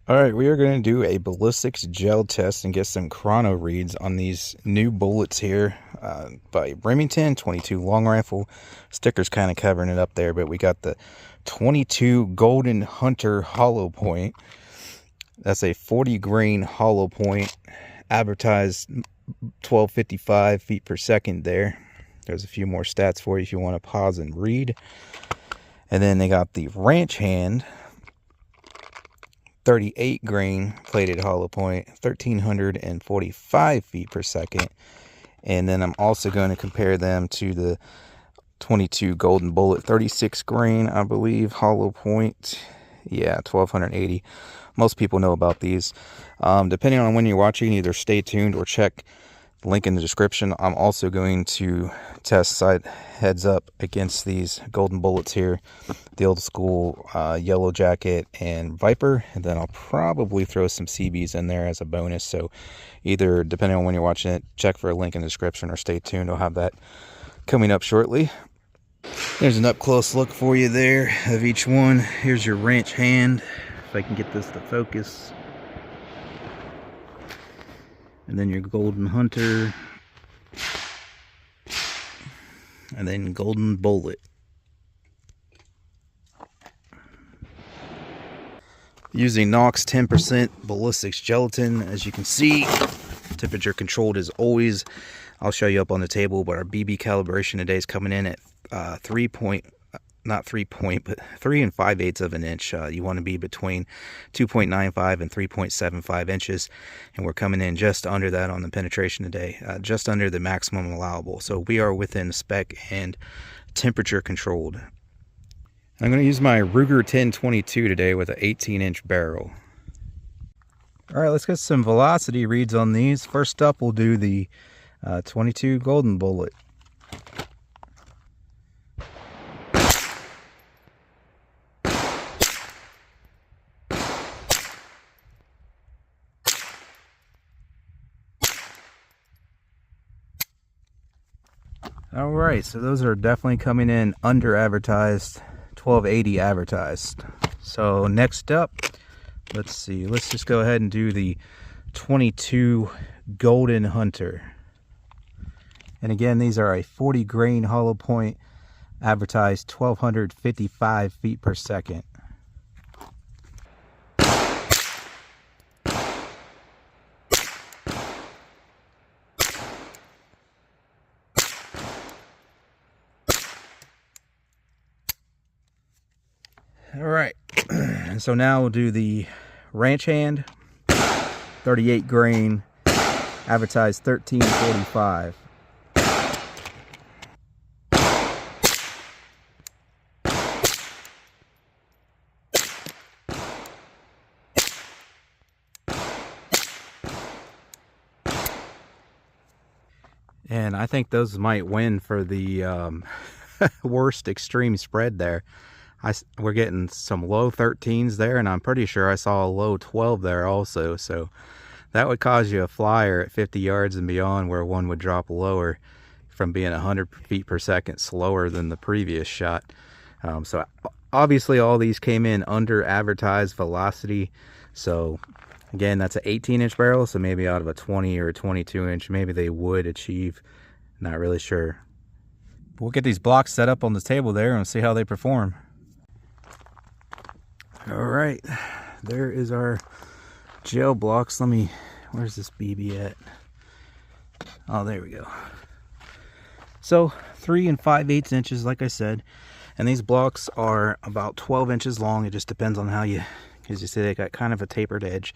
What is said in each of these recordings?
Alright, we are going to do a ballistics gel test and get some chrono reads on these new bullets here by Remington 22 long rifle. Sticker's kind of covering it up there, but we got the 22 Golden Hunter hollow point. That's a 40 grain hollow point, advertised 1255 feet per second there. There's a few more stats for you if you want to pause and read. And then they got the ranch hand 38 grain plated hollow point, 1345 feet per second. And then I'm also going to compare them to the 22 golden bullet, 36 grain, I believe, hollow point. Yeah, 1280. Most people know about these. Depending on when you're watching, either stay tuned or check the link in the description. I'm also going to test side heads up against these golden bullets here, the old school yellow jacket and Viper, and then I'll probably throw some CBs in there as a bonus. So either, depending on when you're watching it, check for a link in the description or stay tuned. I'll have that coming up shortly. There's an up close look for you there of each one. Here's your ranch hand, if I can get this to focus. And then your Golden Hunter, and then Golden Bullet. Using Nox 10% ballistics gelatin, as you can see, temperature controlled as always. I'll show you up on the table, but our BB calibration today is coming in at 3 5/8 of an inch. You want to be between 2.95 and 3.75 inches, and we're coming in just under that on the penetration today, just under the maximum allowable. So we are within spec and temperature controlled. I'm going to use my Ruger 1022 today with an 18-inch barrel. All right, let's get some velocity reads on these. First up, we'll do the 22 golden bullet. All right, so those are definitely coming in under advertised, 1280 advertised. So next up, let's see, let's just go ahead and do the 22 Golden Hunter. And again, these are a 40 grain hollow point, advertised 1255 feet per second. All right, and so now we'll do the ranch hand, 38 grain, advertised 1345. And I think those might win for the worst extreme spread there. We're getting some low 13s there, and I'm pretty sure I saw a low 12 there also. So that would cause you a flyer at 50 yards and beyond, where one would drop lower from being 100 feet per second slower than the previous shot. So obviously all these came in under advertised velocity. So again, that's an 18-inch barrel, so maybe out of a 20 or a 22-inch, maybe they would achieve. Not really sure. We'll get these blocks set up on the table there and see how they perform. All right, there is our gel blocks. Where's this BB at? Oh, there we go. So 3 5/8 inches, like I said, and these blocks are about 12 inches long. It just depends on how you, as you see, they got kind of a tapered edge.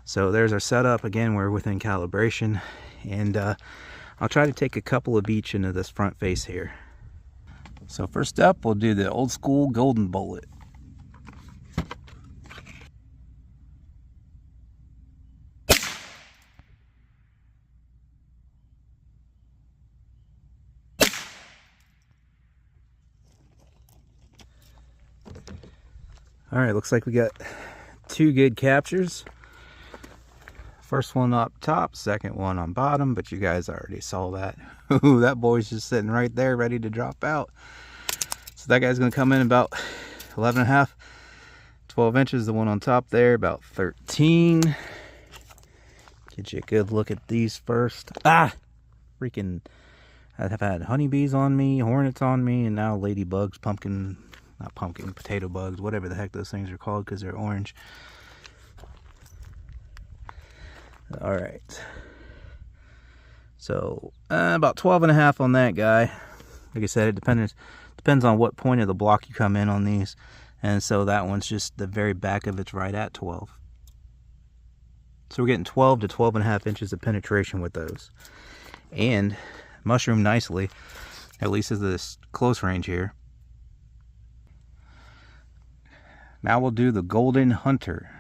So there's our setup. Again, we're within calibration, and I'll try to take a couple of each into this front face here. So first up, we'll do the old school golden bullet. All right, looks like we got 2 good captures. First one up top, second one on bottom, but you guys already saw that. Ooh, that boy's just sitting right there ready to drop out. So that guy's gonna come in about 11.5, 12 inches. The one on top there, about 13. Get you a good look at these first. Ah! Freaking, I've had honeybees on me, hornets on me, and now ladybugs, not pumpkin, potato bugs, whatever the heck those things are called because they're orange. All right. So, about 12.5 on that guy. Like I said, it depends on what point of the block you come in on these. And so that one's just the very back of it's right at 12. So we're getting 12 to 12.5 inches of penetration with those. And mushroom nicely, at least at this close range here. Now we'll do the Golden Hunter.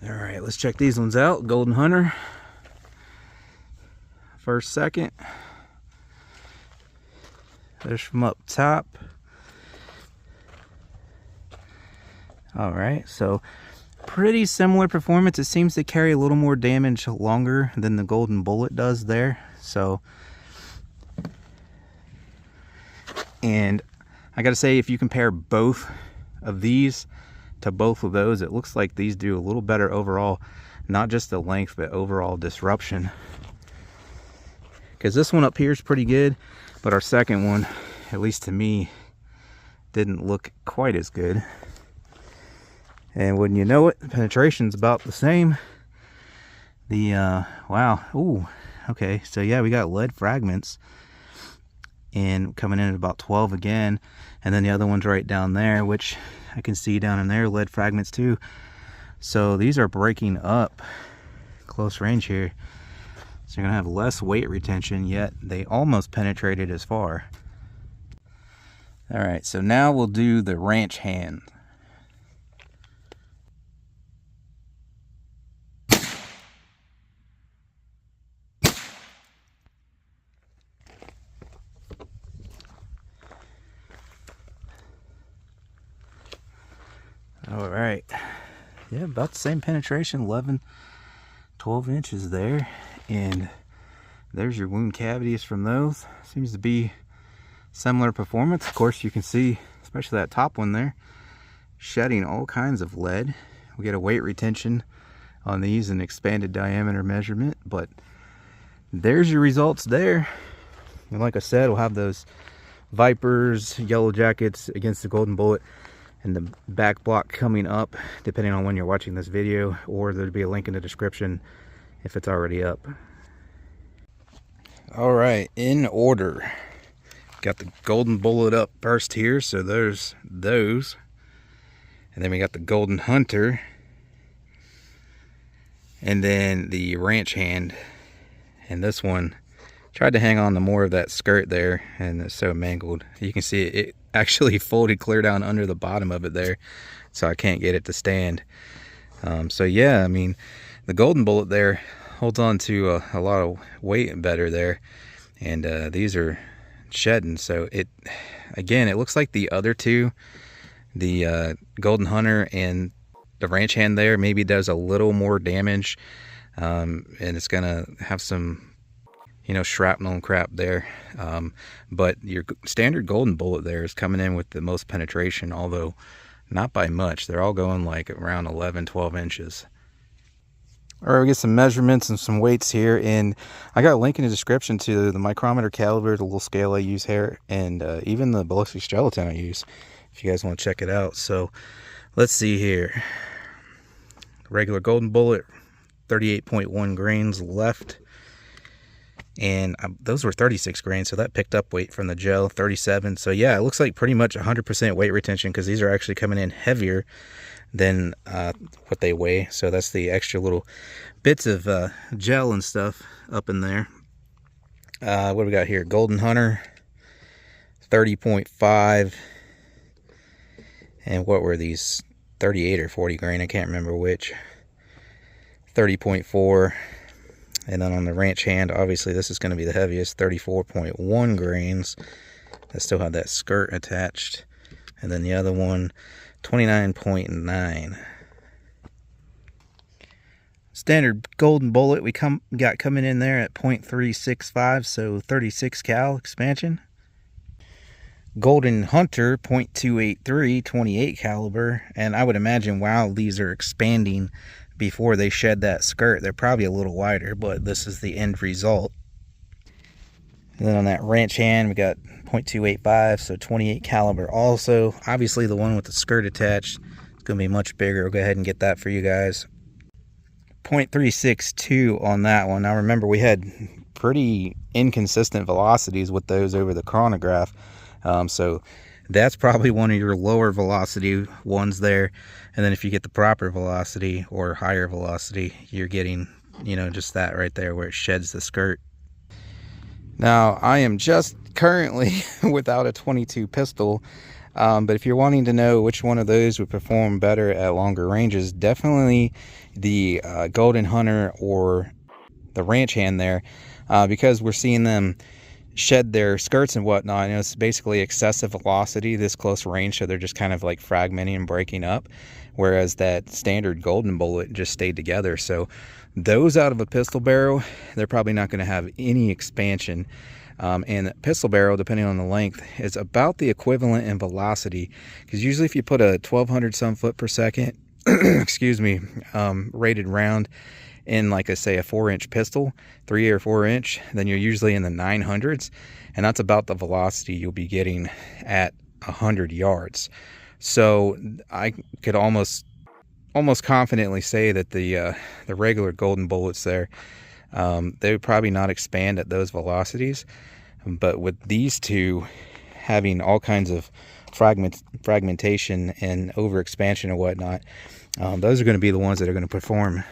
All right, let's check these ones out. Golden Hunter. First, second. There's from up top. All right, so pretty similar performance. It seems to carry a little more damage longer than the Golden Bullet does there. So, and I gotta say, if you compare both of these to both of those, it looks like these do a little better overall, not just the length, but overall disruption. Because this one up here is pretty good, but our second one, at least to me, didn't look quite as good. And wouldn't you know it, the penetration's about the same. The wow, ooh, okay, so yeah, we got lead fragments and coming in at about 12 again, and then the other one's right down there, which I can see down in there, lead fragments too. So these are breaking up close range here. So you're gonna have less weight retention, yet they almost penetrated as far. All right, so now we'll do the ranch hand. All right, yeah, about the same penetration, 11, 12 inches there. And there's your wound cavities from those. Seems to be similar performance. Of course, you can see, especially that top one there, shedding all kinds of lead. We get a weight retention on these and expanded diameter measurement, but there's your results there. And like I said, we'll have those Vipers, Yellow Jackets against the Golden Bullet and the back block coming up, depending on when you're watching this video, or there'll be a link in the description if it's already up. All right, in order. Got the Golden Bullet up first here, so there's those. And then we got the Golden Hunter. And then the ranch hand. And this one, tried to hang on to more of that skirt there, and it's so mangled. You can see it actually folded clear down under the bottom of it there, so I can't get it to stand. So yeah, I mean, the Golden Bullet there holds on to a lot of weight better there, and these are shedding. So it, again, it looks like the other two, the Golden Hunter and the ranch hand there, maybe does a little more damage, and it's gonna have some, you know, shrapnel and crap there, but your standard Golden Bullet there is coming in with the most penetration, although not by much. They're all going like around 11, 12 inches. All right, we get some measurements and some weights here, and I got a link in the description to the micrometer caliber, the little scale I use here, and even the ballistic gelatin I use, if you guys want to check it out. So let's see here. Regular Golden Bullet, 38.1 grains left. And those were 36 grains, so that picked up weight from the gel, 37. So yeah, it looks like pretty much 100% weight retention, because these are actually coming in heavier than what they weigh. So that's the extra little bits of gel and stuff up in there. What do we got here? Golden Hunter, 30.5. And what were these? 38 or 40 grain, I can't remember which. 30.4. And then on the ranch hand, obviously this is going to be the heaviest, 34.1 grains. I still have that skirt attached. And then the other one, 29.9. Standard golden bullet we got coming in there at .365, so 36 cal expansion. Golden Hunter .283, 28 caliber, and I would imagine while these are expanding before they shed that skirt, they're probably a little wider, but this is the end result. And then on that ranch hand, we got .285, so 28 caliber also. Obviously the one with the skirt attached is going to be much bigger. We'll go ahead and get that for you guys. .362 on that one. Now remember, we had pretty inconsistent velocities with those over the chronograph, so that's probably one of your lower velocity ones there. And then if you get the proper velocity or higher velocity, you're getting, you know, just that right there where it sheds the skirt. Now I am just currently without a 22 pistol, but if you're wanting to know which one of those would perform better at longer ranges, definitely the Golden Hunter or the ranch hand there, because we're seeing them shed their skirts and whatnot. You know, it's basically excessive velocity this close range, so they're just kind of like fragmenting and breaking up, whereas that standard golden bullet just stayed together. So those out of a pistol barrel, they're probably not going to have any expansion. And the pistol barrel, depending on the length, is about the equivalent in velocity, because usually if you put a 1200 some foot per second excuse me, rated round in, like I say, a 4-inch pistol, 3 or 4 inch, then you're usually in the 900s, and that's about the velocity you'll be getting at 100 yards. So I could almost confidently say that the regular golden bullets there, they would probably not expand at those velocities, but with these two having all kinds of fragmentation and overexpansion and whatnot, those are going to be the ones that are going to perform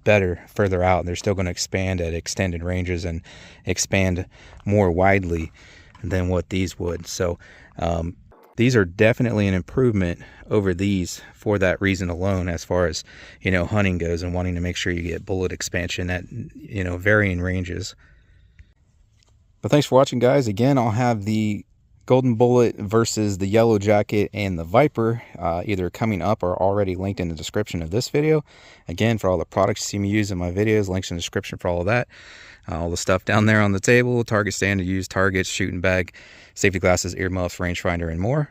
better further out. They're still going to expand at extended ranges and expand more widely than what these would. So these are definitely an improvement over these for that reason alone, as far as, you know, hunting goes and wanting to make sure you get bullet expansion at, you know, varying ranges. But thanks for watching, guys. Again, I'll have the Golden Bullet versus the Yellow Jacket and the Viper either coming up or already linked in the description of this video. Again, for all the products you see me use in my videos, links in the description for all of that. All the stuff down there on the table, target stand to use, targets, shooting bag, safety glasses, earmuffs, rangefinder, and more.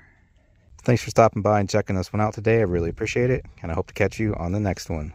Thanks for stopping by and checking this one out today. I really appreciate it, and I hope to catch you on the next one.